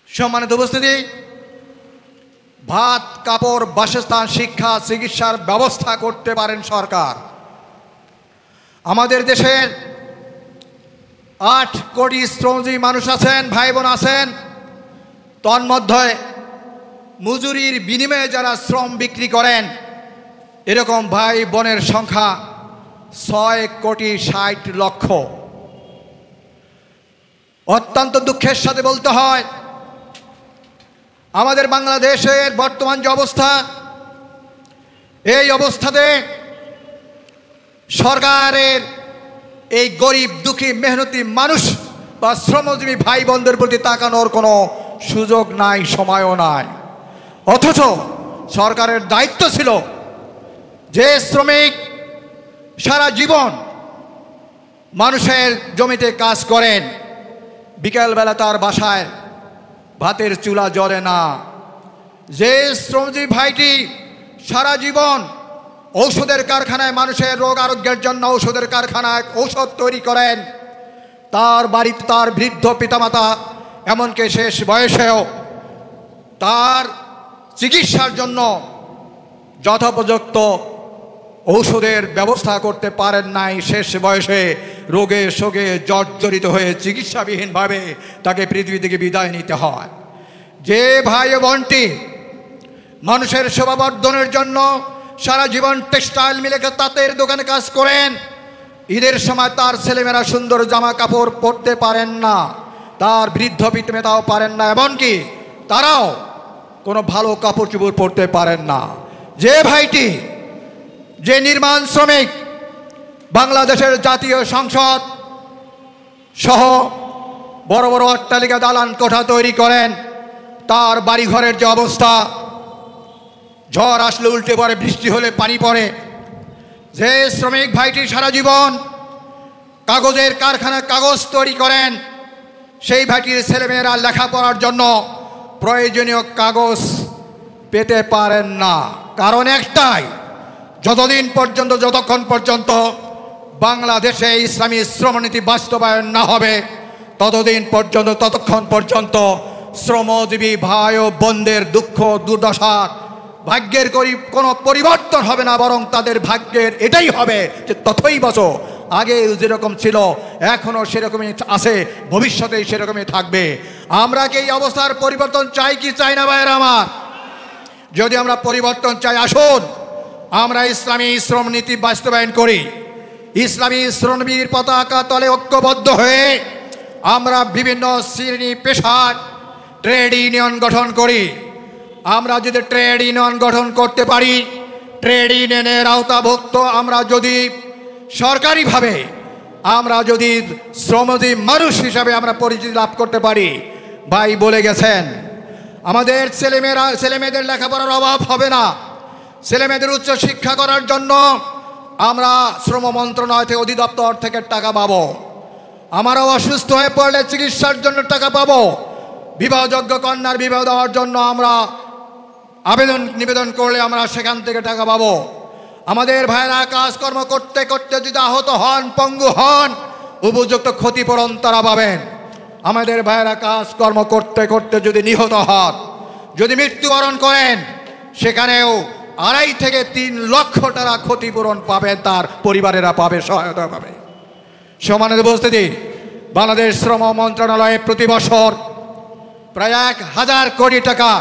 সম্মানিত উপস্থিতি, ভাত, কাপড়, বাসস্থান, শিক্ষা, চিকিৎসার ব্যবস্থা করতে পারেন সরকার। আমাদের দেশের 8 কোটি শ্রমজীবী মানুষ আছেন, ভাই বোন আছেন। তন্মধ্যে মজুরির বিনিময়ে যারা শ্রম বিক্রি করেন এরকম ভাই বোনের সংখ্যা 6,60,00,000। অত্যন্ত দুঃখের সাথে বলতে হয়, আমাদের বাংলাদেশের বর্তমান যে অবস্থা, এই অবস্থাতে সরকারের এই গরিব দুঃখী মেহনতি মানুষ বা শ্রমজীবী ভাই বোনদের প্রতি তাকানোর কোনো সুযোগ নাই, সময়ও নাই। অথচ সরকারের দায়িত্ব ছিল যে শ্রমিক সারা জীবন মানুষের জমিতে কাজ করেন, বিকেলবেলা তার বাসায় ভাতের চুলা জ্বলে না। যে শ্রমজীবী ভাইটি সারা জীবন ঔষধের কারখানায় মানুষের রোগ আরোগ্যের জন্য ঔষধের কারখানায় ঔষধ তৈরি করেন, তার বাড়িতে তার বৃদ্ধ পিতামাতা এমনকি শেষ বয়সেও তার চিকিৎসার জন্য যথোপযুক্ত ঔষধের ব্যবস্থা করতে পারেন নাই। শেষ বয়সে রোগে শোকে জর্জরিত হয়ে চিকিৎসাবিহীনভাবে তাকে পৃথিবী থেকে বিদায় নিতে হয়। যে ভাই বোনটি মানুষের শোভাবর্ধনের জন্য সারা জীবন টেক্সটাইল মিলে তাঁতের দোকানে কাজ করেন, ঈদের সময় তার ছেলেমেয়েরা সুন্দর জামা কাপড় পরতে পারেন না, তার বৃদ্ধ পিতামাতাও পারেন না, এমনকি তারাও কোনো ভালো কাপড় চোপড় পরতে পারেন না। যে ভাইটি, যে নির্মাণ শ্রমিক বাংলাদেশের জাতীয় সংসদ সহ বড় বড় অট্টালিকা দালান কোঠা তৈরি করেন, তার বাড়িঘরের যে অবস্থা, ঝড় আসলে উল্টে পড়ে, বৃষ্টি হলে পানি পড়ে। যে শ্রমিক ভাইটি সারা জীবন কাগজের কারখানায় কাগজ তৈরি করেন, সেই ভাইটির ছেলেমেয়েরা লেখাপড়ার জন্য প্রয়োজনীয় কাগজ পেতে পারেন না। কারণ একটাই, যতক্ষণ পর্যন্ত বাংলাদেশে ইসলামী শ্রমনীতি বাস্তবায়ন না হবে ততক্ষণ পর্যন্ত শ্রমজীবী ভাই ও বোনদের দুঃখ দুর্দশার ভাগ্যের কোনো পরিবর্তন হবে না, বরং তাদের ভাগ্যের এটাই হবে যে তথই বছর আগে যেরকম ছিল এখনও সেরকমই আছে, ভবিষ্যতে সেরকমই থাকবে। আমরা কি এই অবস্থার পরিবর্তন চাই কি চাই না ভাইয়েরা আমার? যদি আমরা পরিবর্তন চাই, আসুন আমরা ইসলামী শ্রমনীতি বাস্তবায়ন করি। ইসলামী শ্রমনীতির পতাকা তলে ঐক্যবদ্ধ হয়ে আমরা বিভিন্ন শ্রেণী পেশার ট্রেড ইউনিয়ন গঠন করি। আমরা যদি ট্রেড ইউনিয়ন গঠন করতে পারি, ট্রেড ইউনিয়নের আওতাভুক্ত আমরা যদি সরকারিভাবে আমরা যদি শ্রমজীবী মানুষ হিসাবে আমরা পরিচিতি লাভ করতে পারি, ভাই বলে গেছেন আমাদের ছেলেমেয়েদের লেখাপড়ার অভাব হবে না। ছেলেমেয়েদের উচ্চ শিক্ষা করার জন্য আমরা শ্রম মন্ত্রণালয় থেকে অধিদপ্তর থেকে টাকা পাবো। আমারও অসুস্থ হয়ে পড়লে চিকিৎসার জন্য টাকা পাবো। বিবাহযোগ্য কন্যার বিবাহ দেওয়ার জন্য আমরা নিবেদন করলে আমরা সেখান থেকে টাকা পাবো। আমাদের ভাইরা কাজকর্ম করতে করতে যদি আহত হন, পঙ্গু হন, উপযুক্ত ক্ষতিপূরণ তারা পাবেন। আমাদের ভাইরা কাজকর্ম করতে করতে যদি নিহত হন, যদি মৃত্যুবরণ করেন, সেখানেও 2.5 থেকে 3 লক্ষ টাকা ক্ষতিপূরণ পাবে, তার পরিবারেরা পাবে, সহায়তা পাবে। সম্মানিত উপস্থিতি, বাংলাদেশ শ্রম মন্ত্রণালয়ে প্রতি বছর প্রায় 1000 কোটি টাকা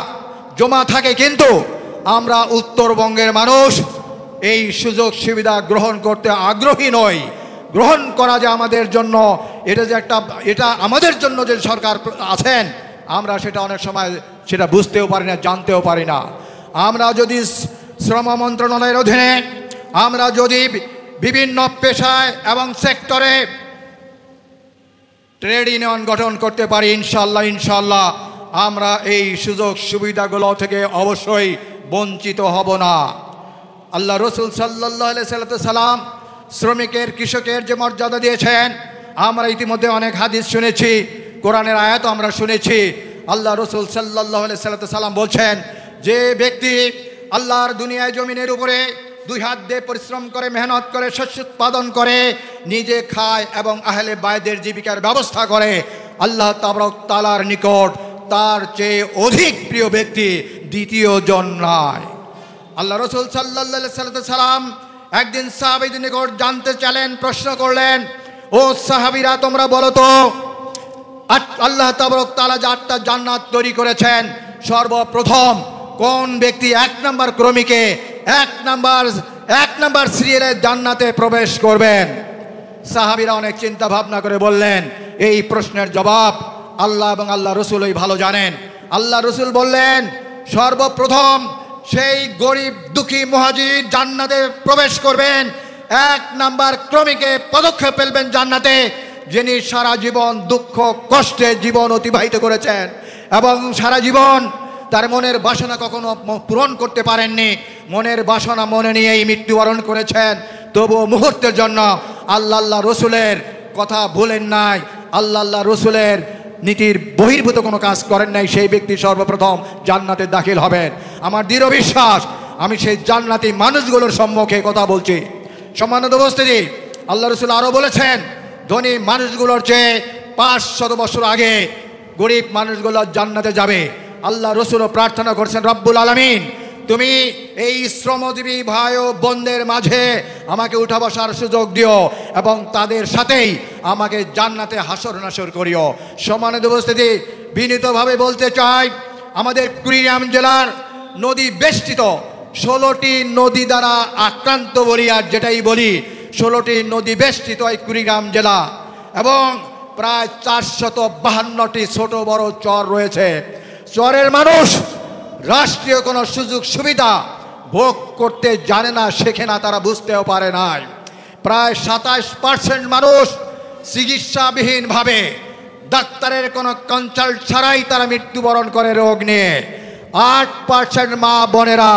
জমা থাকে, কিন্তু আমরা উত্তরবঙ্গের মানুষ এই সুযোগ সুবিধা গ্রহণ করতে আগ্রহী নই। গ্রহণ করা যে আমাদের জন্য এটা আমাদের জন্য যে সরকার আছেন, আমরা সেটা অনেক সময় সেটা বুঝতেও পারি না, জানতেও পারি না। আমরা যদি শ্রম মন্ত্রণালয়ের অধীনে আমরা যদি বিভিন্ন পেশায় এবং সেক্টরে ট্রেড ইউনিয়ন গঠন করতে পারি, ইনশাল্লাহ আমরা এই সুযোগ সুবিধাগুলো থেকে অবশ্যই বঞ্চিত হব না। আল্লাহ রসুল সাল্লাল্লাহু আলাইহি সাল্লাম শ্রমিকের, কৃষকের যে মর্যাদা দিয়েছেন, আমরা ইতিমধ্যে অনেক হাদিস শুনেছি, কোরআনের আয়াতও আমরা শুনেছি। আল্লাহ রসুল সাল্লাল্লাহু আলাইহি সাল্লাম বলছেন, যে ব্যক্তি আল্লাহর দুনিয়ায় জমিনের উপরে 2 হাত দিয়ে পরিশ্রম করে, মেহনত করে, শস্য উৎপাদন করে, নিজে খায় এবং আহলে বাইদের জীবিকার ব্যবস্থা করে, আল্লাহ তাবারক তাআলার নিকট তার চেয়ে অধিক প্রিয় ব্যক্তি দ্বিতীয় জন নয়। আল্লাহ রসুল সাল্লাল্লাহু সাল্লাম একদিন সাহাবীদের নিকট জানতে চাইলেন, প্রশ্ন করলেন, ও সাহাবীরা তোমরা বলো তো, আল্লাহ তাবারক তাআলা যে 8টা জান্নাত তৈরি করেছেন, সর্বপ্রথম কোন ব্যক্তি 1 নম্বর ক্রমিকে 1 নম্বর সিরিয়ালে জান্নাতে প্রবেশ করবেন? সাহাবীরা অনেক চিন্তা ভাবনা করে বললেন, এই প্রশ্নের জবাব আল্লাহ এবং আল্লাহ রসুলই ভালো জানেন। আল্লাহ রসুল বললেন, সর্বপ্রথম সেই গরিব দুঃখী মুহাজির জান্নাতে প্রবেশ করবেন, 1 নম্বর ক্রমিকে পদক্ষেপ ফেলবেন জান্নাতে, যিনি সারা জীবন দুঃখ কষ্টে জীবন অতিবাহিত করেছেন এবং সারা জীবন তার মনের বাসনা কখনো পূরণ করতে পারেননি, মনের বাসনা মনে নিয়েই মৃত্যুবরণ করেছেন, তবুও মুহূর্তের জন্য আল্লাহ রসুলের কথা ভুলেন নাই, আল্লাহ রসুলের নীতির বহির্ভূত কোনো কাজ করেন নাই, সেই ব্যক্তি সর্বপ্রথম জান্নাতে দাখিল হবেন। আমার দৃঢ় বিশ্বাস, আমি সেই জান্নাতি মানুষগুলোর সম্মুখে কথা বলছি। সম্মানিত উপস্থিতি, আল্লাহ রসুল আরও বলেছেন, ধনী মানুষগুলোর চেয়ে 500 বছর আগে গরিব মানুষগুলো জান্নাতে যাবে। আল্লাহ রসুলও প্রার্থনা করছেন, রব্বুল আলামিন তুমি এই শ্রমজীবী ভাই ও বোনদের মাঝে আমাকে উঠা বসার সুযোগ দিও এবং তাদের সাথেই আমাকে জান্নাতে হাসর নাসর করিও। সম্মানিত উপস্থিতি, বিনীতভাবে বলতে চাই, আমাদের কুড়িগ্রাম জেলার নদী বেষ্টিত 16টি নদী দ্বারা আক্রান্ত বলি, আর যেটাই বলি 16টি নদী বেষ্টিত এই কুড়িগ্রাম জেলা, এবং প্রায় 452টি ছোট বড় চর রয়েছে। চরের মানুষ রাষ্ট্রীয় কোনো সুযোগ সুবিধা ভোগ করতে জানে না, শেখে না, তারা বুঝতেও পারে নাই। প্রায় 27% মানুষ চিকিৎসাবিহীনভাবে, ডাক্তারের কোনো কনসাল্ট ছাড়াই তারা মৃত্যুবরণ করে রোগ নিয়ে। 8% মা বোনেরা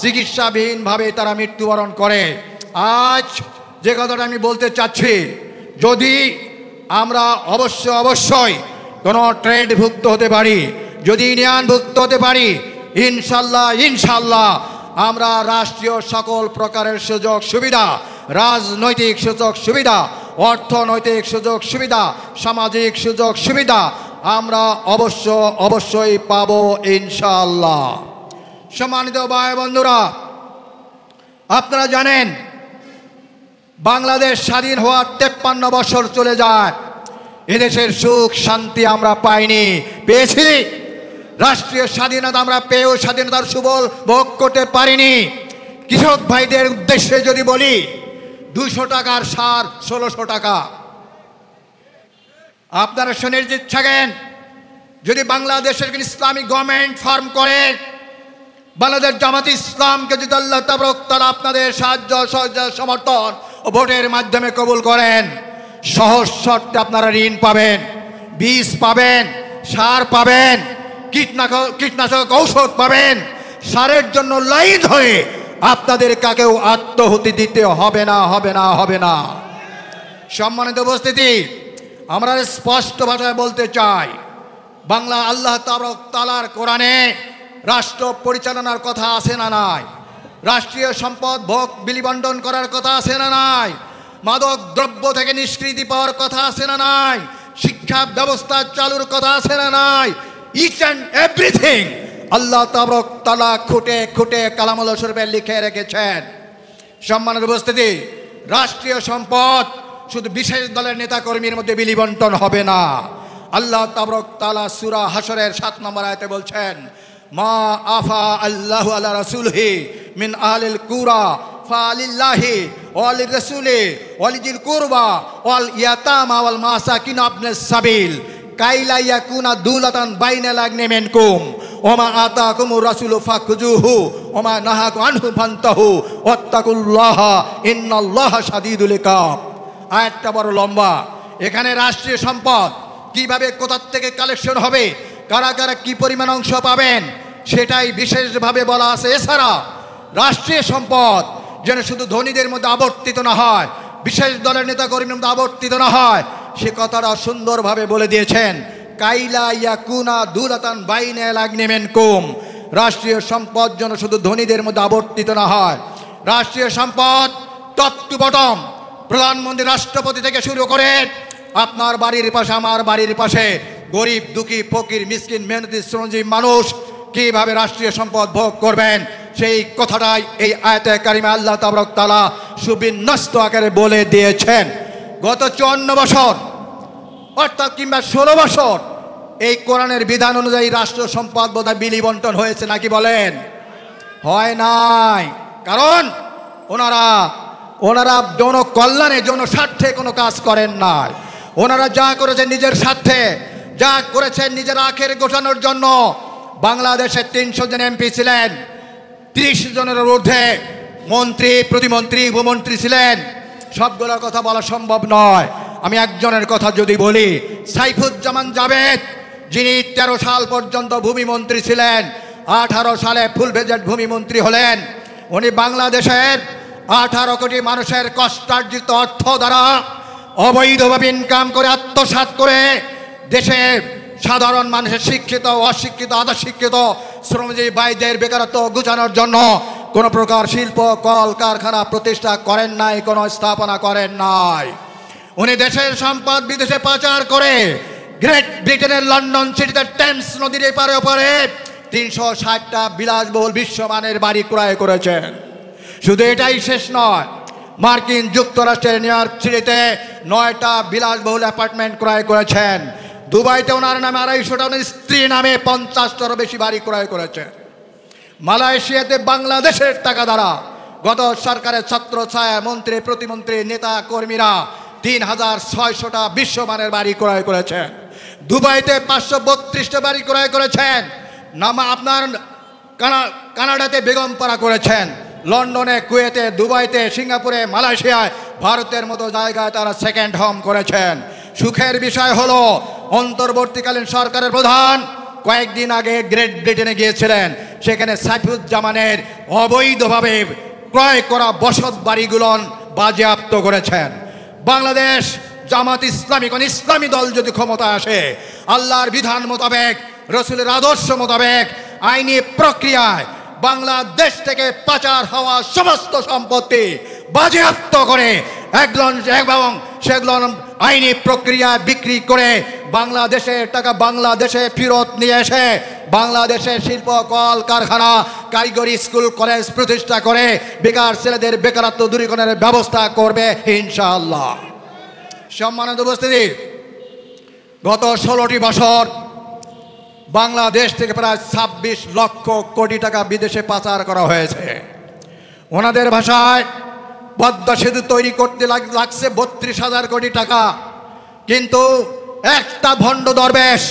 চিকিৎসাবিহীনভাবে তারা মৃত্যুবরণ করে। আজ যে কথাটা আমি বলতে চাচ্ছি, যদি আমরা অবশ্যই কোনো ট্রেডভুক্ত হতে পারি, যদি ইউনিয়নভুক্ত হতে পারি, ইনশাল্লাহ আমরা রাষ্ট্রীয় সকল প্রকারের সুযোগ সুবিধা, রাজনৈতিক সুযোগ সুবিধা, অর্থনৈতিক সুযোগ সুবিধা, সামাজিক সুযোগ সুবিধা আমরা অবশ্যই পাবো ইনশাল্লাহ। সম্মানিত ভাই বন্ধুরা, আপনারা জানেন বাংলাদেশ স্বাধীন হওয়ার 53 বছর চলে যায়, এদেশের সুখ শান্তি আমরা পাইনি, পেয়েছি। রাষ্ট্রীয় স্বাধীনতা আমরা পেয়েও স্বাধীনতার সুফল ভোগ করতে পারিনি। কৃষক ভাইদের উদ্দেশ্যে যদি বলি, 200 টাকার সার 1600 টাকা। আপনারা শুনে থাকেন, যদি বাংলাদেশের ইসলামিক গভর্নমেন্ট ফর্ম করে, বাংলাদেশ জামাত ইসলামকে যদি আল্লাহ তাবারক তাআলা আপনাদের সাহায্য সমর্থন ও ভোটের মাধ্যমে কবুল করেন, সহজ শর্তে আপনারা ঋণ পাবেন, বীজ পাবেন, সার পাবেন, কীটনাশক ঔষধ পাবেন। সারের জন্য লাইন হয়ে আপনাদের কাকেও আত্মহুতি দিতে হবে না। সম্মানিত উপস্থিতি, আমরা স্পষ্ট ভাষায় বলতে চাই, বাংলা আল্লাহ তাবারক তাআলার কোরআনে রাষ্ট্র পরিচালনার কথা আছে না নাই? রাষ্ট্রীয় সম্পদ ভোগ বিলিবন্টন করার কথা আছে না নাই? মাদক দ্রব্য থেকে নিষ্কৃতি পাওয়ার কথা আছে না নাই? শিক্ষা ব্যবস্থা চালুর কথা আছে না নাই? ইচ অ্যান্ড এভরিথিং আল্লাহ তাবারক তাআলা খুঁটে কালামুল শরীফে লিখে রেখেছেন। সম্মানিত উপস্থিতি, রাষ্ট্রীয় সম্পদ শুধু বিশেষ দলের নেতাকর্মীর মধ্যে বিলিবন্টন হবে না। আল্লাহ তাবারক তাআলা সূরা হাশরের 7 নম্বর আয়াতে বলছেন, মা আফা আল্লাহু আলা রাসূলিহি মিন আহলিল কুরা ফালিল্লাহি ওয়া লিরাসূলি ওয়া লিযিল কুরবা ওয়াল ইয়াতামা ওয়াল মাসাকিন ইবনাস সাবিল কাইলা ইয়াকুনা দুলাতান বাইনাল আগনি মিনকুম ওয়া মা আতাকুমুর রাসূলু ফাখুযুহু ওয়া মা নাহাকুম আনহু ফান্তাহু ওয়াত্তাকুল্লাহা ইন্নাল্লাহা শাদীদুল ইকাব। আয়াতটা বড় লম্বা। এখানে রাষ্ট্রীয় সম্পদ কিভাবে কোথা থেকে কালেকশন হবে, কারা কারা কি পরিমাণ অংশ পাবেন, সেটাই বিশেষভাবে বলা আছে। এছাড়া রাষ্ট্রীয় সম্পদ যেন শুধু ধনীদের মধ্যে আবর্তিত না হয়, বিশেষ দলের নেতাকর্মীর মধ্যে আবর্তিত না হয়, সে কথাটা সুন্দরভাবে বলে দিয়েছেন। কাইলা ইয়াকুনা দুলাতান বাইনাল আগনি মিনকুম, রাষ্ট্রীয় সম্পদ যেন শুধু ধনীদের মধ্যে আবর্তিত না হয়। রাষ্ট্রীয় সম্পদ টপ টু বটম, প্রধানমন্ত্রী রাষ্ট্রপতি থেকে শুরু করে আপনার বাড়ির পাশে আমার বাড়ির পাশে গরিব দুঃখী ফকির মিসকিন মেহনতি শ্রমজীবী মানুষ কিভাবে রাষ্ট্রীয় সম্পদ ভোগ করবেন সেই কথাটাই এই আয়াতে কারিমে আল্লাহ তাবারক তাআলা সুবিন্যস্ত আকারে বলে দিয়েছেন। গত 54 বছর অর্থাৎ কিংবা 16 বছর এই কোরআনের বিধান অনুযায়ী রাষ্ট্র সম্পদ বোধহয় বিলি বন্টন হয়েছে নাকি বলেন? হয় নাই। কারণ ওনারা জনকল্যাণে জনস্বার্থে কোনো কাজ করেন নাই। ওনারা যা করেছেন নিজের স্বার্থে, যা করেছেন নিজের আখের গোছানোর জন্য। বাংলাদেশে 300 জন এমপি ছিলেন, 30 জনের ঊর্ধ্বে মন্ত্রী, প্রতিমন্ত্রী, উপমন্ত্রী ছিলেন। সবগুলোর কথা বলা সম্ভব নয়। আমি একজনের কথা যদি বলি, সাইফুজ্জামান জাভেদ, যিনি 13 সাল পর্যন্ত ভূমিমন্ত্রী ছিলেন, 18 সালে ফুল ভেজেট ভূমিমন্ত্রী হলেন। উনি বাংলাদেশের 18 কোটি মানুষের কষ্টার্জিত অর্থ দ্বারা অবৈধভাবে ইনকাম করে আত্মসাৎ করে দেশে সাধারণ মানুষের শিক্ষিত, অশিক্ষিত, আধা-শিক্ষিত শ্রমজীবী ভাইদের বেকারত্ব ঘুচানোর জন্য কোনো প্রকার শিল্প কল কারখানা প্রতিষ্ঠা করেন নাই, কোনো স্থাপনা করেন নাই। উনি দেশের সম্পদ বিদেশে পাচার করে গ্রেট ব্রিটেনের লন্ডন সিটিতে টেমস নদীর এপারে ওপারে 360টা বিলাসবহুল বিশ্বমানের বাড়ি ক্রয় করেছেন। শুধু এটাই শেষ নয়, মার্কিন যুক্তরাষ্ট্রের নিউ ইয়র্ক সিটিতে 9টা বিলাসবহুল অ্যাপার্টমেন্ট ক্রয় করেছেন। দুবাইতে ওনার নামে 250টা, স্ত্রী নামে 50টারও বেশি বাড়ি ক্রয় করেছেন। মালয়েশিয়াতে বাংলাদেশের টাকা দ্বারা গত সরকারের ছাত্র ছায়া মন্ত্রী, প্রতিমন্ত্রী, নেতা কর্মীরা 3600টা বিশ্বমানের বাড়ি ক্রয় করেছেন। দুবাইতে 532টা বাড়ি ক্রয় করেছেন। আপনার কানাডাতে বেগমপাড়া করেছেন। লন্ডনে, কুয়েতে, দুবাইতে, সিঙ্গাপুরে, মালয়েশিয়ায়, ভারতের মতো জায়গায় তারা সেকেন্ড হোম করেছেন। সুখের বিষয় হলো অন্তর্বর্তীকালীন সরকারের প্রধান কয়েকদিন আগে গ্রেট ব্রিটেনে গিয়েছিলেন। সেখানে সাইফুজ্জামানের অবৈধভাবে ক্রয় করা বসত বাড়িগুলো বাজেয়াপ্ত করেছেন। বাংলাদেশ জামাত ইসলামী, কোন ইসলামী দল যদি ক্ষমতা আসে, আল্লাহর বিধান মোতাবেক, রসুলের আদর্শ মোতাবেক আইনি প্রক্রিয়ায় বাংলাদেশ থেকে পাচার হওয়া সমস্ত সম্পত্তি বাজেয়াপ্ত করে এবং সেগুলো আইনি প্রক্রিয়ায় বিক্রি করে বাংলাদেশের টাকা বাংলাদেশে ফেরত নিয়ে এসে বাংলাদেশের শিল্প কল কারখানা, কারিগরি স্কুল কলেজ প্রতিষ্ঠা করে বেকার ছেলেদের বেকারত্ব দূরীকরণের ব্যবস্থা করবে ইনশাআল্লাহ। সম্মানিত উপস্থিতি, গত 16টি বছর বাংলাদেশ থেকে প্রায় 26 লক্ষ কোটি টাকা বিদেশে পাচার করা হয়েছে। ওনাদের ভাষায় পদ্মা সেতু তৈরি করতে লাগছে 32,000 কোটি টাকা। কিন্তু একটা ভণ্ড দরবেশ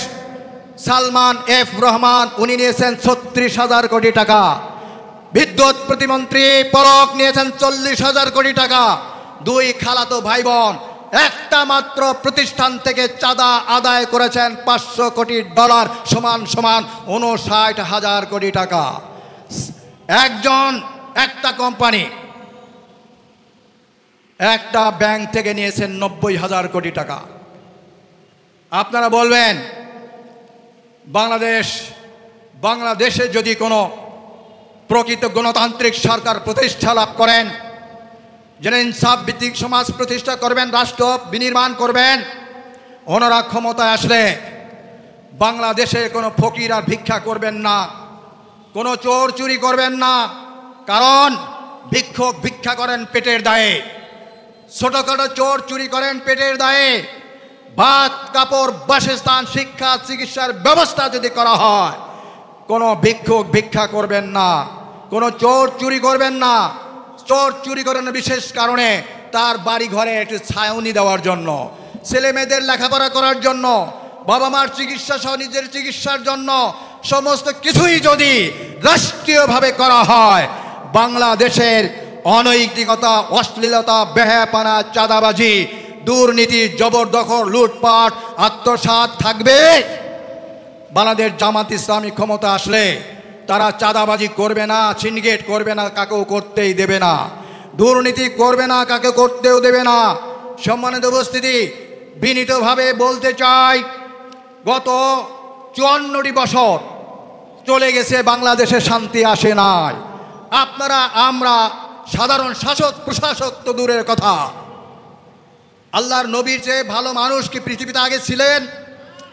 সালমান এফ রহমান, উনি নিয়েছেন 36,000 কোটি টাকা। বিদ্যুৎ প্রতিমন্ত্রী পলক নিয়েছেন 40,000 কোটি টাকা। দুই খালাতো ভাই বোন একটা মাত্র প্রতিষ্ঠান থেকে চাঁদা আদায় করেছেন $500 কোটি, সমান 59,000 কোটি টাকা। একটা কোম্পানি একটা ব্যাংক থেকে নিয়েছেন 90,000 কোটি টাকা। আপনারা বলবেন বাংলাদেশে যদি কোনো প্রকৃত গণতান্ত্রিক সরকার প্রতিষ্ঠা লাভ করেন, যেন ইনসাফ ভিত্তিক সমাজ প্রতিষ্ঠা করবেন, রাষ্ট্র বিনির্মাণ করবেন, ওনারা ক্ষমতায় আসলে বাংলাদেশে কোনো ফকির আর ভিক্ষা করবেন না, কোনো চোর চুরি করবেন না। কারণ ভিক্ষুক ভিক্ষা করেন পেটের দায়ে, ছোটখাটো চোর চুরি করেন পেটের দায়ে। ভাত, কাপড়, বাসস্থান, শিক্ষা, চিকিৎসার ব্যবস্থা যদি করা হয়, কোনো ভিক্ষুক ভিক্ষা করবেন না, কোনো চোর চুরি করবেন না। চোর চুরি করেন বিশেষ কারণে, তার বাড়ি ঘরে একটু ছাউনি দেওয়ার জন্য, ছেলে মেয়েদের লেখাপড়া করার জন্য, বাবা মার চিকিৎসা সহ নিজের চিকিৎসার জন্য। সমস্ত কিছুই যদি রাষ্ট্রীয়ভাবে করা হয়, বাংলাদেশের অনৈতিকতা, অশ্লীলতা, বেহায়াপনা, চাঁদাবাজি, দুর্নীতি, জবরদখল, লুটপাট, আত্মসাৎ থাকবে। বাংলাদেশ জামাত ইসলামী ক্ষমতা আসলে তারা চাঁদাবাজি করবে না, সিন্ডিকেট করবে না, কাকেও করতেই দেবে না, দুর্নীতি করবে না, কাকে করতেও দেবে না। সম্মানিত উপস্থিতি, বিনীতভাবে বলতে চাই, গত 54টি বছর চলে গেছে, বাংলাদেশে শান্তি আসে নাই। আপনারা আমরা সাধারণ শাসক প্রশাসক তো দূরের কথা, আল্লাহর নবীর চেয়ে ভালো মানুষ কি পৃথিবীতে আগে ছিলেন?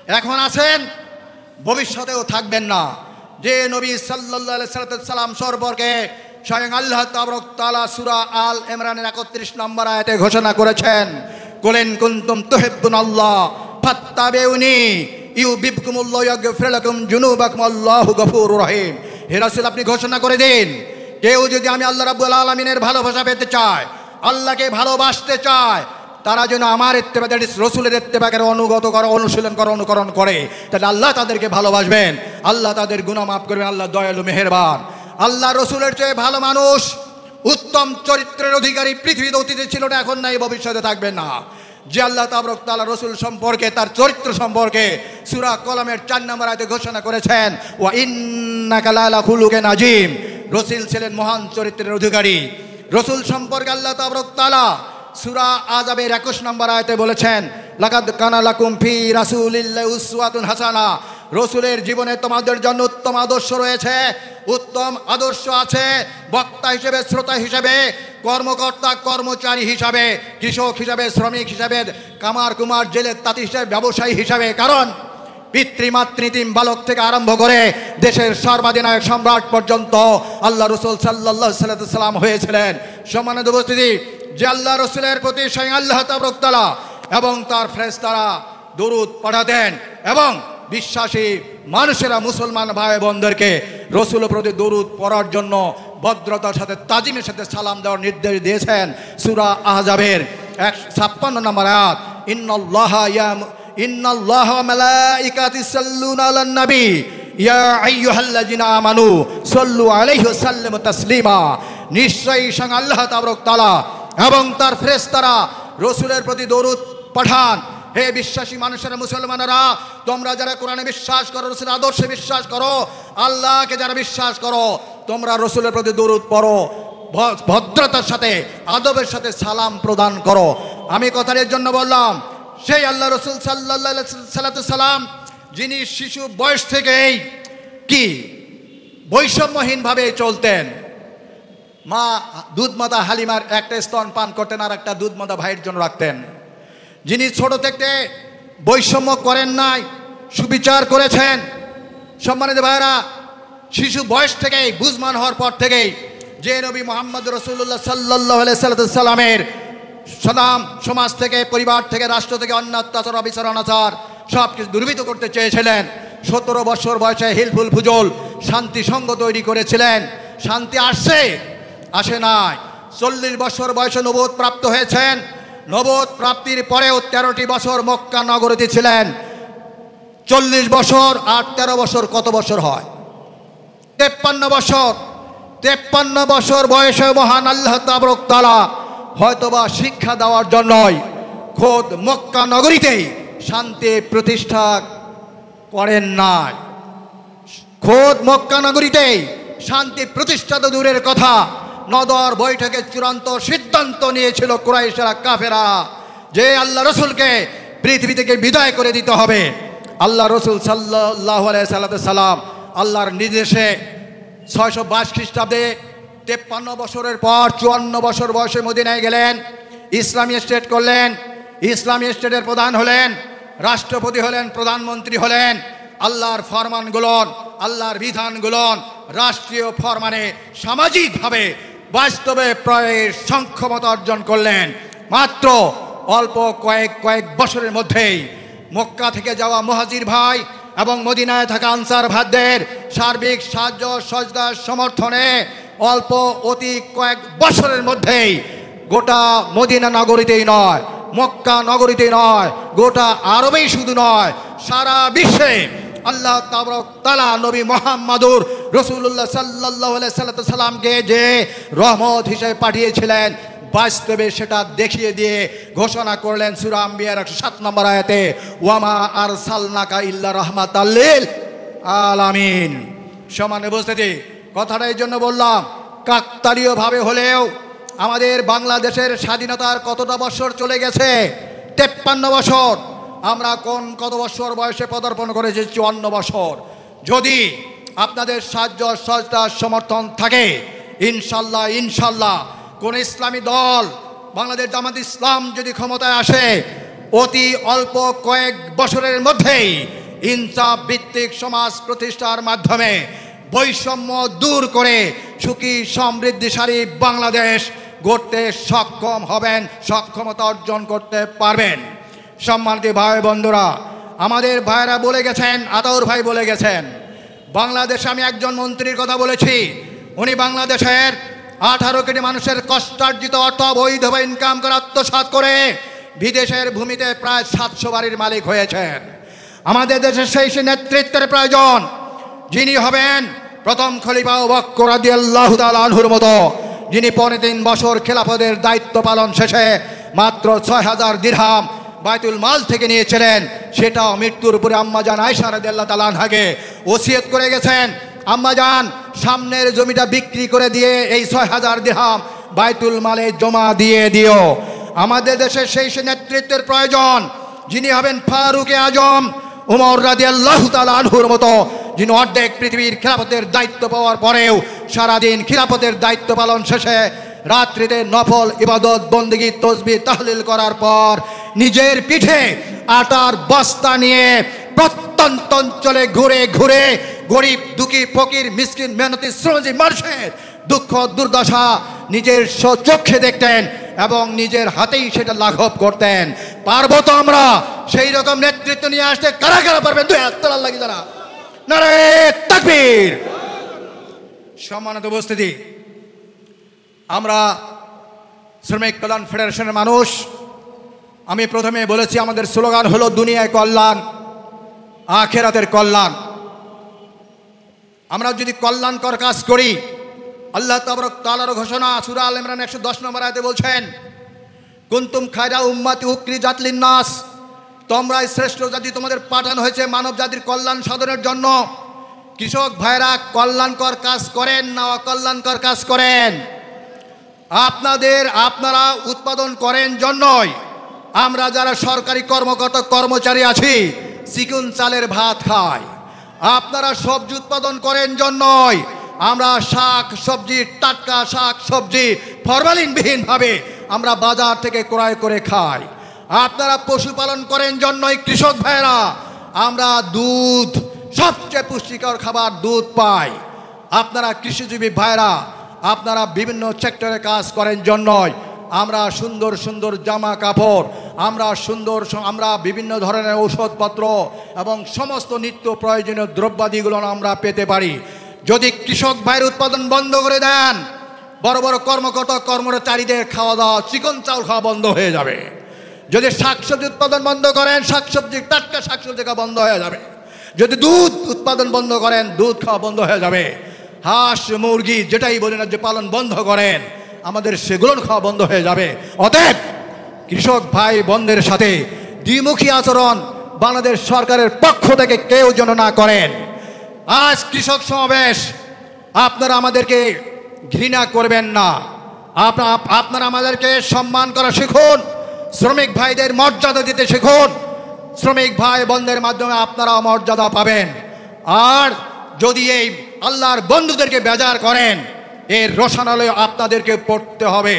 এখন আছেন, ভবিষ্যতেও থাকবেন না। যে নবী সাল্লাল্লাহু আলাইহি সাল্লাম সম্পর্কে স্বয়ং আল্লাহ তাবারক তাআলা সূরা আল ইমরানের ৩১ নম্বর আয়াতে ঘোষণা করেছেন, কুলিন কুনতুম তুহিব্বুনাল্লাহ ফাত্তাবিউনি ইউহিব্বুকুমুল্লাহু ওয়ায়াগফির লাকুম যুনুবাকুম আল্লাহু গফুরুর রহিম। হে রাসূল, আপনি ঘোষণা করে দিন, কেউ যদি আমি আল্লাহ রাব্বুল আলামিনের ভালোবাসা পেতে চায়, আল্লাহকে ভালোবাসতে চায়, তারা যেন আমার ইত্তেবা, রসুলের ইত্তেবাকে অনুগত করে, অনুশীলন করে, অনুকরণ করে, তাহলে আল্লাহ তাদেরকে ভালোবাসবেন, আল্লাহ তাদের গুনাহ মাফ করবেন, আল্লাহ দয়ালু মেহেরবান। আল্লাহ রসুলের চেয়ে ভালো মানুষ, উত্তম চরিত্রের অধিকারী পৃথিবীতে অতীতে ছিল না, এখন নাই, ভবিষ্যতে থাকবেন না। যে আল্লাহ তাবারক তাআলা রসুল সম্পর্কে, তার চরিত্র সম্পর্কে সূরা কলমের ৪ নম্বর আয়াতে ঘোষণা করেছেন, ওয়া ইন্নাকা লাআলা খুলুকিন আযীম। রসুল ছিলেন মহান চরিত্রের অধিকারী। রসুল সম্পর্কে আল্লাহ তাবারক তাআলা সূরা আযাবের ২১ নম্বর আয়াতে বলেছেন, লাকাদ কানা লাকুম ফি রাসূলিল্লাহি উসওয়াতুন হাসানা। রসুলের জীবনে তোমাদের জন্য উত্তম আদর্শ রয়েছে, উত্তম আদর্শ আছে। বক্তা হিসেবে, শ্রোতা হিসেবে, কর্মকর্তা কর্মচারী হিসাবে, কৃষক হিসাবে, শ্রমিক হিসাবে, কামার কুমার, জেলের তাঁতি হিসাবে, ব্যবসায়ী হিসাবে। কারণ পিতৃমাতৃতিম বালক থেকে আরম্ভ করে দেশের সর্বাধিনায়ক সম্রাট পর্যন্ত আল্লাহ রসুল সাল্লাল্লাহু আলাইহি সাল্লাম হয়েছিলেন। সম্মানিত উপস্থিতি, যে আল্লাহ রসুলের প্রতি স্বয়ং আল্লাহ তাবারক তাআলা এবং তার ফেরেশতারা দরুদ পাঠাতেন, এবং বিশ্বাসী মানুষেরা, মুসলমান ভাই বোনদেরকে রসুলের প্রতি দরুদ পড়ার জন্য ভদ্রতার সাথে, তাজিমের সাথে সালাম দেওয়ার নির্দেশ দিয়েছেন। সূরা আহজাবের ৫৬ নম্বর আয়াত, ইন্নাল্লাহা ওয়া মালাইকাতাহু ইউসাল্লুনা আলান নবী ইয়া আইয়ুহাল্লাযিনা আমানু সাল্লু আলাইহি ওয়া সাল্লিমু তাসলিমা। নিশ্চয়ই স্বয়ং আল্লাহ তাবারক তাআলা এবং তার ফেরেশতারা রসুলের প্রতি দরুদ পাঠান। হে বিশ্বাসী মানুষেরা, মুসলমানেরা, তোমরা যারা কোরআনে বিশ্বাস করো, রসুলের আদর্শে বিশ্বাস করো, আল্লাহকে যারা বিশ্বাস করো, তোমরা রসুলের প্রতি দরুদ পড়ো, ভদ্রতার সাথে, আদবের সাথে সালাম প্রদান করো। আমি কথার এর জন্য বললাম, সেই আল্লাহ রসুল সাল্লাল্লাহু আলাইহি সাল্লাম যিনি শিশু বয়স থেকেই কি বৈষম্যহীনভাবে চলতেন। মা দুধমাতা হালিমার একটা স্তন পান করতেন, আর একটা দুধমাতা ভাইয়ের জন্য রাখতেন। যিনি ছোট থেকে বৈষম্য করেন নাই, সুবিচার করেছেন। সম্মানিত ভাইরা, শিশু বয়স থেকেই, বুঝমান হওয়ার পর থেকেই যে নবী মুহাম্মদ রাসূলুল্লাহ সাল্লাল্লাহু আলাইহি সাল্লামের সালাম সমাজ থেকে, পরিবার থেকে, রাষ্ট্র থেকে অন্য অত্যাচার, অবিচার, অনাচার সব কিছু দুর্বৃত্ত করতে চেয়েছিলেন। ১৭ বছর বয়সে হিলফুল ফুজল শান্তি সংঘ তৈরি করেছিলেন। শান্তি আসে নাই। ৪০ বছর বয়সে নবুয়ত প্রাপ্ত হয়েছেন। নবুয়ত প্রাপ্তির পরেও ১৩টি বছর মক্কা নগরীতে ছিলেন। ৪০ বছর আর ১৩ বছর কত বছর হয়? ৫৩ বছর। ৫৩ বছর বয়সে মহান আল্লাহ তাবারক তাআলা হয়তোবা শিক্ষা দেওয়ার জন্যই খোদ মক্কা নগরীতেই শান্তি প্রতিষ্ঠা করেন নাই। খোদ মক্কা নগরীতেই শান্তি প্রতিষ্ঠা তো দূরের কথা, নদর বৈঠকে চূড়ান্ত সিদ্ধান্ত নিয়েছিল কুরাইশরা, কাফেরা, যে আল্লাহ রসুলকে পৃথিবী থেকে বিদায় করে দিতে হবে। আল্লাহ রসুল সাল্লাল্লাহু আলাইহি সাল্লাম আল্লাহর নির্দেশে ৬২২ খ্রিস্টাব্দে ৫৩ বছরের পর ৫৪ বছর বয়সে মদিনায় গেলেন, ইসলামী স্টেট করলেন। ইসলামী স্টেটের প্রধান হলেন, রাষ্ট্রপতি হলেন, প্রধানমন্ত্রী হলেন। আল্লাহর ফরমানগুলো, আল্লাহর বিধানগুলো রাষ্ট্রীয় ফরমানে সামাজিকভাবে বাস্তবে প্রয়োগের সক্ষমতা অর্জন করলেন। মাত্র অল্প কয়েক বছরের মধ্যেই মক্কা থেকে যাওয়া মুহাজির ভাই এবং মদিনায় থাকা আনসার ভাইদের সার্বিক সাহায্য সহযোগিতার সমর্থনে অল্প অতি কয়েক বছরের মধ্যেই গোটা মদিনা নগরীতেই নয়, মক্কা নগরীতেই নয়, গোটা আরবেই শুধু নয়, সারা বিশ্বে আল্লাহ তাবারক তাআলা নবী মুহাম্মদুর রাসূলুল্লাহ সাল্লাল্লাহু আলাইহি সাল্লামকে যে রহমত হিসেবে পাঠিয়েছিলেন, বাস্তবে সেটা দেখিয়ে দিয়ে ঘোষণা করলেন সূরা আম্বিয়ার ১০৭ নম্বর আয়াতে, ওয়ামা আরসালনাকা ইল্লা রাহমাতাল লিল আলামিন। সমানে বুঝতে কথাটা এই জন্য বললাম, কাকতালীয়ভাবে হলেও আমাদের বাংলাদেশের স্বাধীনতার কতটা বছর চলে গেছে? ৫৩ বছর। আমরা কত বছর বয়সে পদার্পণ করেছি? ৫৪ বছর। যদি আপনাদের সাহায্য সহযোগিতার সমর্থন থাকে, ইনশাল্লাহ কোন ইসলামী দল, বাংলাদেশ জামাত ইসলাম যদি ক্ষমতায় আসে, অতি অল্প কয়েক বছরের মধ্যেই ইনসাফ ভিত্তিক সমাজ প্রতিষ্ঠার মাধ্যমে বৈষম্য দূর করে সুখী সমৃদ্ধিশালী বাংলাদেশ গড়তে সক্ষম হবেন, সক্ষমতা অর্জন করতে পারবেন। সম্মানিত ভাই বন্ধুরা, আমাদের ভাইরা বলে গেছেন, আতাউর ভাই বলে গেছেন, বাংলাদেশে আমি একজন মন্ত্রীর কথা বলেছি, উনি বাংলাদেশের 18 কোটি মানুষের কষ্টার্জিত অর্থ অবৈধভাবে ইনকাম করে আত্মসাৎ করে বিদেশের ভূমিতে প্রায় 700 বাড়ির মালিক হয়েছেন। আমাদের দেশে সেই নেতৃত্বের প্রয়োজন, যিনি হবেন প্রথম খলিফা আবু বকর রাদিয়াল্লাহু তাআলা আনহুর মতো, যিনি 3.5 বছর খেলাফতের দায়িত্ব পালন শেষে মাত্র 6000 দিরহাম বাইতুল মাল থেকে নিয়েছিলেন, সেটাও মৃত্যুর উপরে আম্মাজান আয়েশা রাদিয়াল্লাহু তাআলা আনহাকে ওসিয়ত করে গেছেন, আম্মাজান সামনের জমিটা বিক্রি করে দিয়ে এই 6000 দিরহাম বাইতুল মালে জমা দিয়ে দিও। আমাদের দেশে সেই নেতৃত্বের প্রয়োজন, যিনি হবেন ফারুকে আজম উমর রাদিয়াল্লাহু তাআলা আনহুর মতো, যিনি অর্ধেক পৃথিবীর খিলাফতের দায়িত্ব পাওয়ার পরেও সারাদিন খিলাফতের দায়িত্ব পালন শেষে রাত্রিতে নফল ইবাদত বন্দেগী তসবিহ তাহলিল করার পর নিজের পিঠে আটার বস্তা নিয়ে প্রত্যন্ত অঞ্চলে ঘুরে ঘুরে গরিব দুঃখী ফকির মিসকিন মেহনতি শ্রমজীবী মানুষের দুঃখ দুর্দশা নিজের চোখে দেখতেন এবং নিজের হাতেই সেটা লাঘব করতেন। পারবো তো আমরা সেই রকম নেতৃত্ব নিয়ে আসতে? কারা কারা পারবেন? 2 হাত তোলার লাগি যারা। নারে তাকবীর। সম্মানিত উপস্থিতি, আমরা শ্রমিক কল্যাণ ফেডারেশনের মানুষ, আমি প্রথমে বলেছি আমাদের স্লোগান হলো দুনিয়ায় কল্যাণ, আখিরাতের কল্যাণ। আমরা যদি কল্যাণকর কাজ করি, আল্লাহ তাবারক তাআলার ঘোষণা সূরা আল ইমরান 110 নম্বর আয়াতে বলছেন, কুনতুম খায়রা উম্মাতি উখরিজাত লিন-নাস, তোমরাই শ্রেষ্ঠ জাতি, তোমাদের পাঠানো হয়েছে মানব জাতির কল্যাণ সাধনের জন্য। কৃষক ভাইরা কল্যাণকর কাজ করেন না অকল্যাণকর কাজ করেন? আপনারা উৎপাদন করেন জন্যই আমরা যারা সরকারি কর্মকর্তা কর্মচারী আছি চিকন চালের ভাত খাই। আপনারা সবজি উৎপাদন করেন জন্যই আমরা শাক সবজি, টাটকা শাক সবজি ফরমালিনবিহীনভাবে আমরা বাজার থেকে ক্রয় করে খাই। আপনারা পশুপালন করেন জন্যই কৃষক ভাইরা আমরা দুধ, সবচেয়ে পুষ্টিকর খাবার দুধ পাই। আপনারা কৃষিজীবী ভাইরা আপনারা বিভিন্ন সেক্টরে কাজ করেন জন্যই আমরা সুন্দর সুন্দর জামা কাপড়, আমরা বিভিন্ন ধরনের ঔষধপত্র এবং সমস্ত নিত্য প্রয়োজনীয় দ্রব্যাদিগুলো আমরা পেতে পারি। যদি কৃষক ভাইয়ের উৎপাদন বন্ধ করে দেন, বড় বড় কর্মকর্তা কর্মচারীদের খাওয়া দাওয়া, চিকন চাউল খাওয়া বন্ধ হয়ে যাবে। যদি শাকসবজি উৎপাদন বন্ধ করেন, শাকসবজি, টাটকা শাকসবজি খাওয়া বন্ধ হয়ে যাবে। যদি দুধ উৎপাদন বন্ধ করেন, দুধ খাওয়া বন্ধ হয়ে যাবে। হাঁস মুরগি যেটাই বলি না যে পালন বন্ধ করেন, আমাদের সেগুলো খাওয়া বন্ধ হয়ে যাবে। অতএব কৃষক ভাই বোনদের সাথে দ্বিমুখী আচরণ বাংলাদেশ সরকারের পক্ষ থেকে কেউ যেন না করেন। আজ কৃষক সমাবেশ, আপনারা আমাদেরকে ঘৃণা করবেন না, আপনারা আমাদেরকে সম্মান করা শিখুন, শ্রমিক ভাইদের মর্যাদা দিতে শিখুন। শ্রমিক ভাই বোনদের মাধ্যমে আপনারা মর্যাদা পাবেন। আর যদি এই আল্লাহর বন্ধুদেরকে বেজার করেন, এর রোশনালয় আপনাদেরকে পড়তে হবে।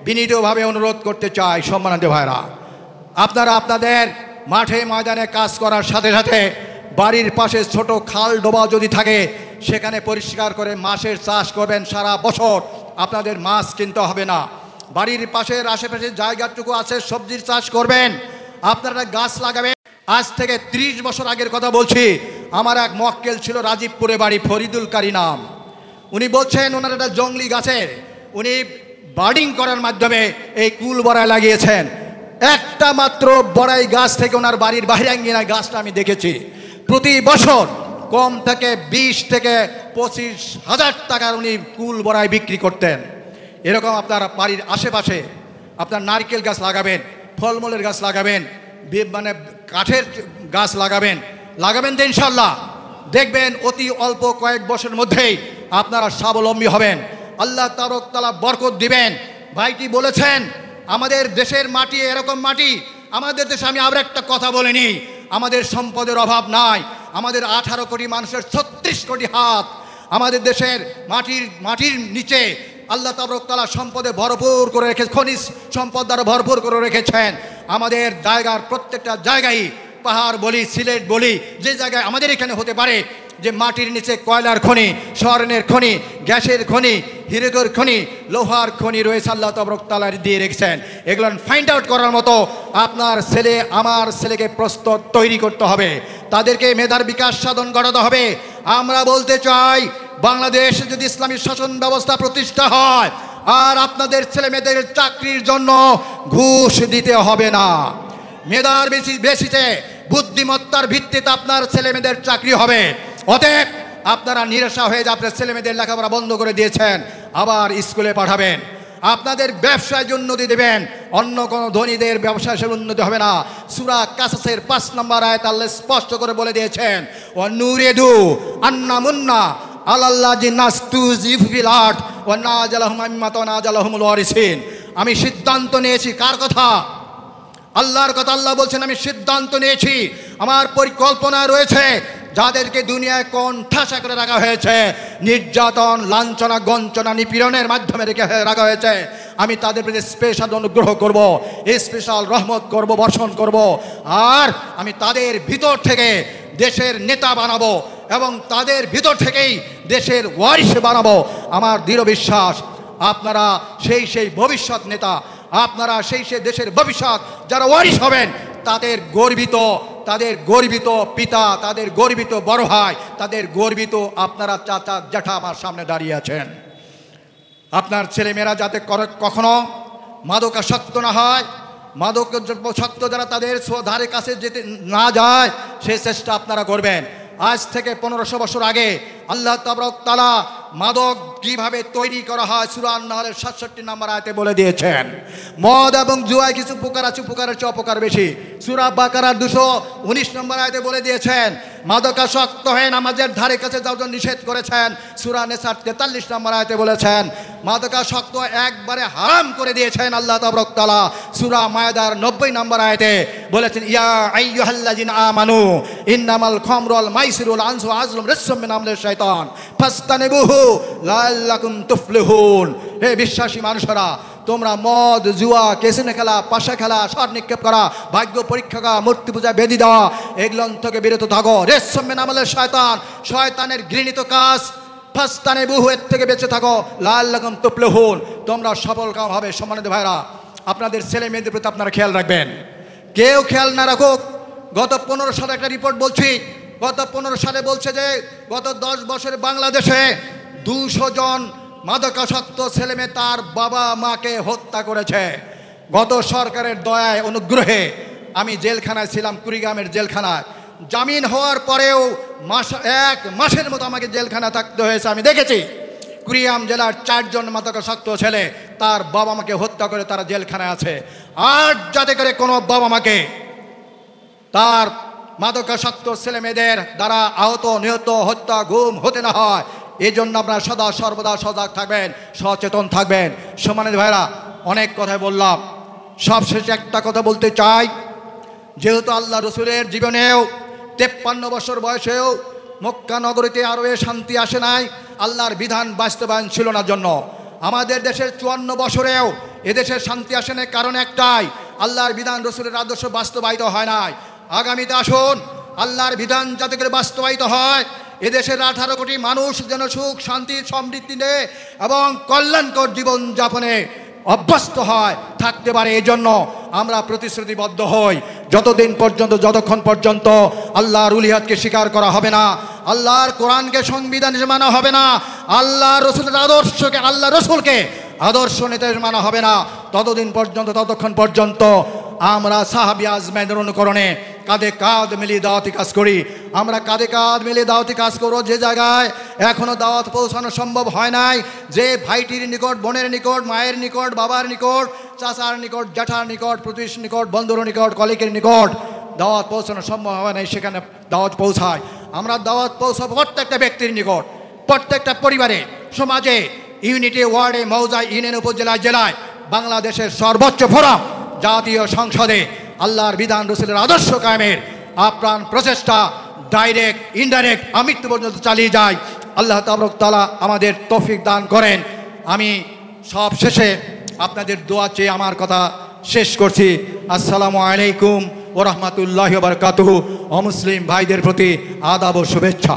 বিনীতভাবে অনুরোধ করতে চাই, সম্মানিত ভাইরা, আপনারা আপনাদের মাঠে ময়দানে কাজ করার সাথে সাথে বাড়ির পাশে ছোট খাল ডোবা যদি থাকে সেখানে পরিষ্কার করে মাছের চাষ করবেন। সারা বছর আপনাদের মাছ কিনতে হবে না। বাড়ির পাশের আশেপাশে জায়গাটুকু আছে সবজির চাষ করবেন, আপনারা গাছ লাগাবেন। আজ থেকে 30 বছর আগের কথা বলছি। আমার এক মক্কেল ছিল, রাজীবপুরে বাড়ি, ফরিদুল কারি নাম। উনি বলছেন ওনার একটা জংলি গাছের উনি বার্ডিং করার মাধ্যমে এই কুল বড়াই লাগিয়েছেন। একটা মাত্র বড়াই গাছ থেকে ওনার বাড়ির বাইরে আঙ্গিনায় গাছটা আমি দেখেছি। প্রতি বছর কম থেকে 20 থেকে 25 হাজার টাকার উনি কুল বড়াই বিক্রি করতেন। এরকম আপনার বাড়ির আশেপাশে আপনার নারকেল গাছ লাগাবেন, ফলমূলের গাছ লাগাবেন, মানে কাঠের গাছ লাগাবেন তো ইনশাল্লাহ দেখবেন অতি অল্প কয়েক বছরের মধ্যেই আপনারা স্বাবলম্বী হবেন। আল্লাহ তাআলা বরকত দিবেন। ভাইটি বলেছেন আমাদের দেশের মাটি এরকম মাটি, আমাদের দেশে আমি আবার একটা কথা বলিনি, আমাদের সম্পদের অভাব নাই। আমাদের 18 কোটি মানুষের 36 কোটি হাত। আমাদের দেশের মাটির নিচে আল্লাহ তাআলা সম্পদে ভরপুর করে রেখে, খনিজ সম্পদ দ্বারা ভরপুর করে রেখেছেন। আমাদের জায়গার প্রত্যেকটা জায়গায় পাহাড় বলি, সিলেট বলি, যে জায়গায় আমাদের এখানে হতে পারে যে মাটির নিচে কয়লার খনি, স্বর্ণের খনি, গ্যাসের খনি, হীরকের খনি, লোহার খনি রয়েছে, আল্লাহ তাবারক তাআলা দিয়ে রেখেছেন। এগুলো ফাইন্ড আউট করার মতো আপনার ছেলে, আমার ছেলেকে প্রস্তুত তৈরি করতে হবে, তাদেরকে মেধার বিকাশ সাধন করাতে হবে। আমরা বলতে চাই, বাংলাদেশে যদি ইসলামী শাসন ব্যবস্থা প্রতিষ্ঠা হয়, আর আপনাদের ছেলে মেয়েদের চাকরির জন্য ঘুষ দিতে হবে না। মেধার বেশিতে, বুদ্ধিমত্তার ভিত্তিতে আপনার ছেলে মেয়েদের চাকরি হবে। অতএব আপনারা নিরাশা হয়ে যে আপনার ছেলে মেয়েদের লেখাপড়া বন্ধ করে দিয়েছেন, আবার স্কুলে পাঠাবেন, আপনাদের ব্যবসায় উন্নতি দেবেন, অন্য কোনো ধনীদের ব্যবসায় উন্নতি হবে না। সূরা কাসাসের ৫ নম্বর আয়াত আল্লাহ স্পষ্ট করে বলে দিয়েছেন, ওয়া নুরিদু আন্না মুন্না আলাল্লাযি নাস্তুযিফু ফিল আরদ ওয়া নাজালাহুম আম্মাতা নাজালাহুমুল ওয়ারিসিন। আমি সিদ্ধান্ত নিয়েছি, কার কথা? আল্লাহর কথা। আল্লাহ বলছেন, আমি সিদ্ধান্ত নিয়েছি, আমার পরিকল্পনা রয়েছে, যাদেরকে দুনিয়ায় কণ্ঠাসা করে রাখা হয়েছে, নির্যাতন, লাঞ্ছনা, গঞ্চনা, নিপীড়নের মাধ্যমে রাখা হয়েছে, আমি তাদের প্রতি স্পেশাল অনুগ্রহ করব, স্পেশাল রহমত করব, বর্ষণ করব। আর আমি তাদের ভিতর থেকে দেশের নেতা বানাবো এবং তাদের ভিতর থেকেই দেশের ওয়ারিশ বানাবো। আমার দৃঢ় বিশ্বাস, আপনারা সেই ভবিষ্যৎ নেতা, আপনারা সেই দেশের ভবিষ্যৎ যারা ওয়ারিশ হবেন, তাদের গর্বিত পিতা, তাদের গর্বিত বড় ভাই, তাদের গর্বিত আপনারা চাচা জ্যাঠা আমার সামনে দাঁড়িয়ে আছেন। আপনার ছেলেমেয়েরা যাতে কখনো মাদকাসক্ত না হয়, মাদকাসক্ত যারা তাদের ধারে কাছে যেতে না যায়, সেই চেষ্টা আপনারা করবেন। আজ থেকে ১৫০০ বছর আগে আল্লাহ তাবারক তাআলা মাদক কিভাবে তৈরি করা হয় সূরা আন-নাহলের ৬৭ নম্বর আয়াতে বলে দিয়েছেন। মদ এবং জুয়ায় কিছু উপকার আছে, উপকারের চেয়ে অপকার বেশি। সূরা বাকারার ২১৯ নম্বর আয়াতে বলে দিয়েছেন, মাদকাসক্ত হয়ে নামাজের ধারে কাছে যাওয়ার জন্য নিষেধ করেছেন। সূরা নিসার ৪৩ নম্বর আয়াতে বলেছেন, মাদকাসক্ত একবারে হারাম করে দিয়েছেন আল্লাহ তাবারক তাআলা। সূরা মায়েদার ৯০ নম্বর আয়াতে বলেছেন, ইয়া আইয়ুহাল্লাযিনা আমানু ইন্নামাল খামরু ওয়াল মাইসিরু ওয়াল আনসু ওয়াল আজলামু রিজসুম মিন আমালিশ শাইতান ফাসতানিবুহু লাআল্লাকুম তুফলিহুন। হে বিশ্বাসী মানুষেরা, তোমরা মদ, জুয়া, কেসিনো খেলা, পাশা খেলা, সার নিক্ষেপ করা, ভাগ্য পরীক্ষা করা, মূর্তি পূজা, বেদি দেওয়া, এগুলো থেকে বিরত থাকো। রিজসুম মিন আমালিশ শাইতান, শয়তানের ঘৃণিত কাজ। ফাসতানিবুহু, এর থেকে বেঁচে থাকো। লাআল্লাকুম তুফলিহুন, তোমরা সফল কাম হবে। সম্মানিত ভাইরা, আপনাদের ছেলে মেয়েদের প্রতি আপনারা খেয়াল রাখবেন। কেউ খেয়াল না রাখুক, গত ১৫ সালে একটা রিপোর্ট বলছি, গত ১৫ সালে বলছে যে গত ১০ বছরে বাংলাদেশে ২০০ জন মাদকাসক্ত ছেলেমেয়ে তার বাবা মাকে হত্যা করেছে। গত সরকারের দয়ায়, অনুগ্রহে আমি জেলখানায় ছিলাম, কুড়িগ্রামের জেলখানায়। জামিন হওয়ার পরেও ১ মাসের মতো আমাকে জেলখানা থাকতে হয়েছে। আমি দেখেছি কুড়িগ্রাম জেলার ৪ জন মাদকাসক্ত ছেলে তার বাবা মাকে হত্যা করে তারা জেলখানায় আছে। আর যাতে করে কোনো বাবা মাকে তার মাদকাসক্ত ছেলে মেয়েদের দ্বারা আহত, নিহত, হত্যা, গুম হতে না হয়, এই জন্য আপনারা সদা সর্বদা সজাগ থাকবেন, সচেতন থাকবেন। সম্মানিত ভাইরা, অনেক কথাই বললাম, সবশেষে একটা কথা বলতে চাই। যেহেতু আল্লাহ রসুলের জীবনেও ৫৩ বছর বয়সেও মক্কা নগরীতে আরবে শান্তি আসে নাই, আল্লাহর বিধান বাস্তবায়ন ছিল না জন্য। আমাদের দেশের ৫৪ বছরেও এদেশের শান্তি আসে না, কারণ একটাই, আল্লাহর বিধান, রসুলের আদর্শ বাস্তবায়িত হয় নাই। আগামীতে আসুন, আল্লাহর বিধান যাতে করে বাস্তবায়িত হয়, এদেশের ১৮ কোটি মানুষ যেন সুখ, শান্তি, সমৃদ্ধিতে এবং কল্যাণকর জীবনযাপনে অভ্যস্ত হয়, থাকতে পারে। এই জন্য আমরা প্রতিশ্রুতিবদ্ধ হই, যতক্ষণ পর্যন্ত আল্লাহর উলিয়াতকে স্বীকার করা হবে না, আল্লাহর কোরআনকে সংবিধান হিসেবে মানা হবে না, আল্লাহ রসুলের আদর্শকে, আল্লাহ রসুলকে আদর্শ নেতা মানা হবে না, ততক্ষণ পর্যন্ত আমরা সাহাবী আজমাইনের অনুকরণে কাঁধে কাঁধ মিলিয়ে দাওয়াতি কাজ করি। আমরা কাঁধে কাঁধ মিলিয়ে দাওয়াতি কাজ করবো যে জায়গায় এখনও দাওয়াত পৌঁছানো সম্ভব হয় নাই, যে ভাইটির নিকট, বোনের নিকট, মায়ের নিকট, বাবার নিকট, চাচার নিকট, জ্যাঠার নিকট, প্রতিবেশীর নিকট, বন্ধুর নিকট, কলিগের নিকট দাওয়াত পৌঁছানো সম্ভব হয় নাই, সেখানে দাওয়াত পৌঁছায়। আমরা দাওয়াত পৌঁছাবো প্রত্যেকটা ব্যক্তির নিকট, প্রত্যেকটা পরিবারে, সমাজে, ইউনিটি, ওয়ার্ডে, মৌজায়, ইউনিয়ন, উপজেলায়, জেলায়, বাংলাদেশের সর্বোচ্চ ফোরাম জাতীয় সংসদে আল্লাহর বিধান, রসুলের আদর্শ কায়েমের আপ্রাণ প্রচেষ্টা ডাইরেক্ট, ইনডাইরেক্ট, আমৃত্যু পর্যন্ত চালিয়ে যায়। আল্লাহ তাবারক তাআলা আমাদের তৌফিক দান করেন। আমি সব শেষে আপনাদের দোয়া চেয়ে আমার কথা শেষ করছি। আসসালামু আলাইকুম ওয়া রাহমাতুল্লাহি ওয়া বারাকাতুহু। অমুসলিম ভাইদের প্রতি আদাব ও শুভেচ্ছা।